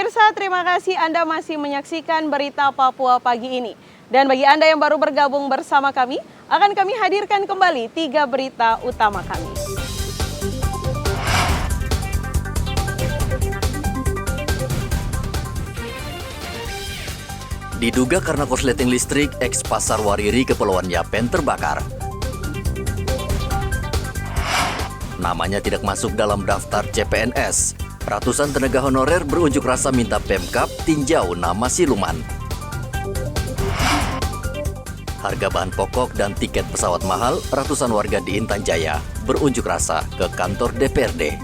Pemirsa, terima kasih Anda masih menyaksikan berita Papua pagi ini. Dan bagi Anda yang baru bergabung bersama kami, akan kami hadirkan kembali 3 berita utama kami. Diduga karena korsleting listrik, eks Pasar Wariri Kepulauan Yapen terbakar. Namanya tidak masuk dalam daftar CPNS. Ratusan tenaga honorer berunjuk rasa minta Pemkab tinjau nama siluman. Harga bahan pokok dan tiket pesawat mahal, ratusan warga di Intan Jaya berunjuk rasa ke kantor DPRD.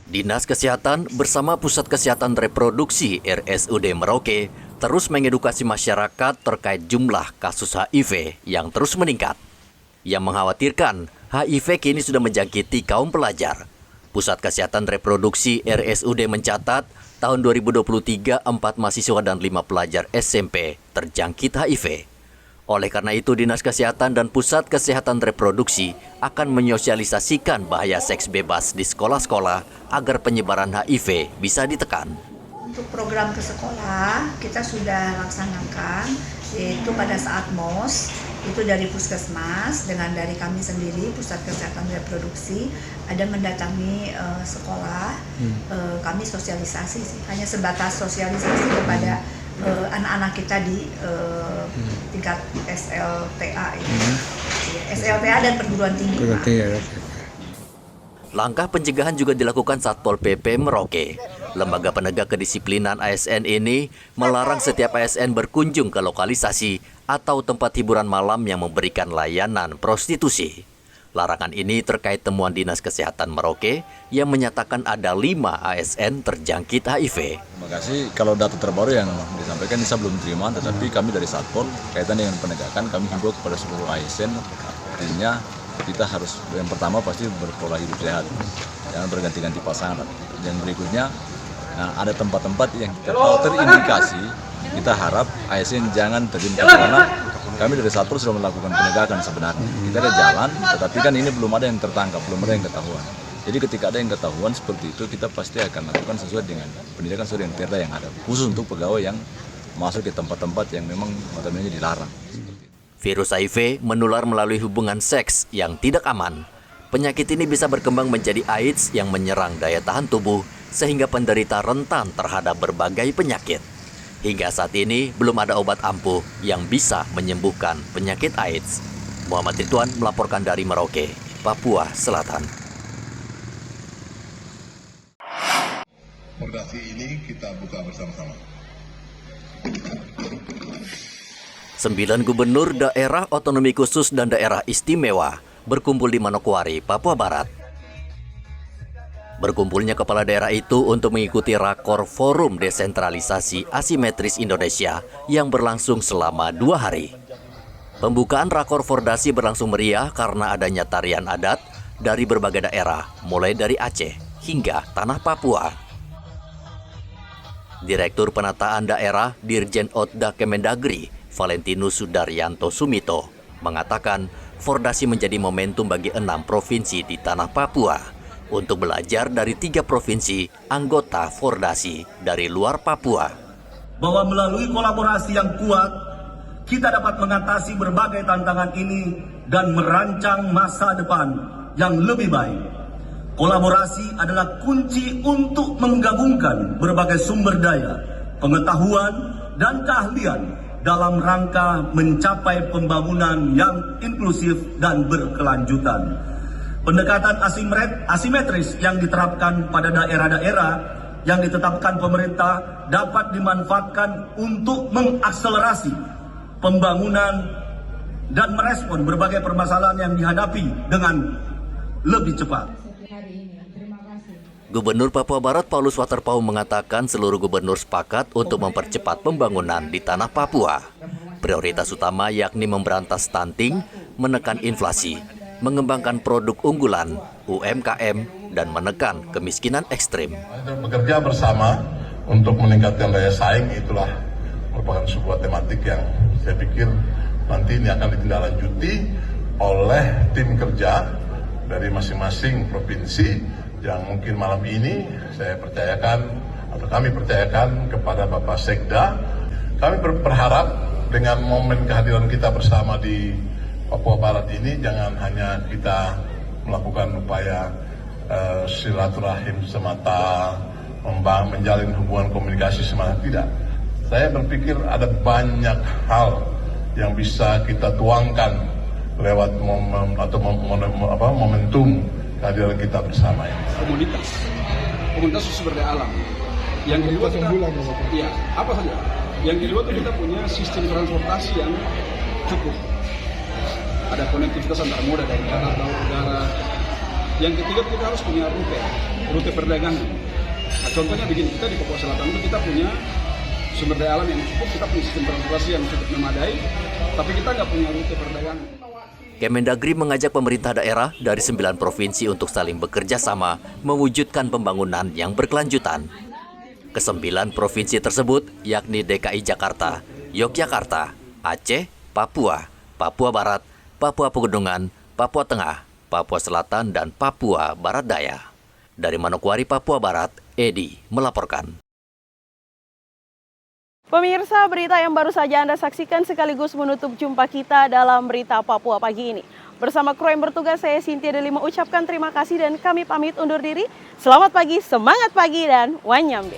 Dinas Kesehatan bersama Pusat Kesehatan Reproduksi RSUD Merauke terus mengedukasi masyarakat terkait jumlah kasus HIV yang terus meningkat. Yang mengkhawatirkan, HIV kini sudah menjangkiti kaum pelajar. Pusat Kesehatan Reproduksi RSUD mencatat, tahun 2023 4 mahasiswa dan 5 pelajar SMP terjangkit HIV. Oleh karena itu, Dinas Kesehatan dan Pusat Kesehatan Reproduksi akan menyosialisasikan bahaya seks bebas di sekolah-sekolah agar penyebaran HIV bisa ditekan. Untuk program ke sekolah, kita sudah laksanakan, yaitu pada saat MOS, itu dari Puskesmas, dengan dari kami sendiri, Pusat Kesehatan Reproduksi, ada mendatangi sekolah, kami sosialisasi sih, hanya sebatas sosialisasi kepada anak-anak kita di tingkat SLTA ini. SLTA dan perguruan tinggi. Langkah pencegahan juga dilakukan Satpol PP Merauke. Lembaga penegak kedisiplinan ASN ini melarang setiap ASN berkunjung ke lokalisasi atau tempat hiburan malam yang memberikan layanan prostitusi. Larangan ini terkait temuan Dinas Kesehatan Merauke yang menyatakan ada 5 ASN terjangkit HIV. Terima kasih. Kalau data terbaru yang disampaikan saya belum terima, tetapi kami dari Satpol kaitan dengan penegakan kami himbau kepada seluruh ASN, artinya kita harus yang pertama pasti berpola hidup sehat, jangan berganti-ganti pasangan. Dan berikutnya, ada tempat-tempat yang kita tahu terindikasi, kita harap ASN jangan terjun karena kami dari Satpol sudah melakukan penegakan sebenarnya. Kita ada jalan, tetapi kan ini belum ada yang tertangkap, belum ada yang ketahuan. Jadi ketika ada yang ketahuan seperti itu, kita pasti akan lakukan sesuai dengan pendidikan sesuai dengan perda yang ada, khusus untuk pegawai yang masuk ke tempat-tempat yang memang notabene dilarang. Virus HIV menular melalui hubungan seks yang tidak aman. Penyakit ini bisa berkembang menjadi AIDS yang menyerang daya tahan tubuh sehingga penderita rentan terhadap berbagai penyakit. Hingga saat ini belum ada obat ampuh yang bisa menyembuhkan penyakit AIDS. Muhammad Ridwan melaporkan dari Merauke, Papua Selatan. Fondasi ini kita buka bersama-sama. 9 gubernur daerah otonomi khusus dan daerah istimewa berkumpul di Manokwari, Papua Barat. Berkumpulnya kepala daerah itu untuk mengikuti rakor Forum Desentralisasi Asimetris Indonesia yang berlangsung selama 2 hari. Pembukaan rakor Fordasi berlangsung meriah karena adanya tarian adat dari berbagai daerah, mulai dari Aceh hingga tanah Papua. Direktur Penataan Daerah Dirjen Otda Kemendagri, Valentinus Sudaryanto Sumito, mengatakan Fordasi menjadi momentum bagi 6 provinsi di tanah Papua untuk belajar dari 3 provinsi anggota Fordasi dari luar Papua. Bahwa melalui kolaborasi yang kuat, kita dapat mengatasi berbagai tantangan ini dan merancang masa depan yang lebih baik. Kolaborasi adalah kunci untuk menggabungkan berbagai sumber daya, pengetahuan, dan keahlian dalam rangka mencapai pembangunan yang inklusif dan berkelanjutan. Pendekatan asimetris yang diterapkan pada daerah-daerah yang ditetapkan pemerintah dapat dimanfaatkan untuk mengakselerasi pembangunan dan merespon berbagai permasalahan yang dihadapi dengan lebih cepat. Gubernur Papua Barat Paulus Waterpau mengatakan seluruh gubernur sepakat untuk mempercepat pembangunan di tanah Papua. Prioritas utama yakni memberantas stunting, menekan inflasi, mengembangkan produk unggulan, UMKM, dan menekan kemiskinan ekstrim. Bekerja bersama untuk meningkatkan daya saing itulah merupakan sebuah tematik yang saya pikir nanti ini akan ditindaklanjuti oleh tim kerja dari masing-masing provinsi yang mungkin malam ini saya percayakan atau kami percayakan kepada Bapak Sekda. Kami berharap dengan momen kehadiran kita bersama di Papua Barat ini jangan hanya kita melakukan upaya silaturahim semata, menjalin hubungan komunikasi semata, tidak. Saya berpikir ada banyak hal yang bisa kita tuangkan lewat momentum kehadiran kita bersama ini. Komunitas sumber daya alam. Yang kedua apa saja? Yang kedua itu kita punya sistem transportasi yang cukup. Ada konektivitas antar moda dari darat, laut, udara. Yang ketiga kita harus punya rute perdagangan. Nah, contohnya begini, kita di Papua Selatan itu kita punya sumber daya alam yang cukup, kita punya sistem transportasi yang cukup memadai, tapi kita nggak punya rute perdagangan. Kemendagri mengajak pemerintah daerah dari 9 provinsi untuk saling bekerja sama mewujudkan pembangunan yang berkelanjutan. Ke-9 provinsi tersebut yakni DKI Jakarta, Yogyakarta, Aceh, Papua, Papua Barat, Papua Pegunungan, Papua Tengah, Papua Selatan, dan Papua Barat Daya. Dari Manokwari, Papua Barat, Edi melaporkan. Pemirsa, berita yang baru saja Anda saksikan sekaligus menutup jumpa kita dalam Berita Papua pagi ini. Bersama kru yang bertugas, saya Cynthia Deli mengucapkan terima kasih dan kami pamit undur diri. Selamat pagi, semangat pagi, dan Wanyambe.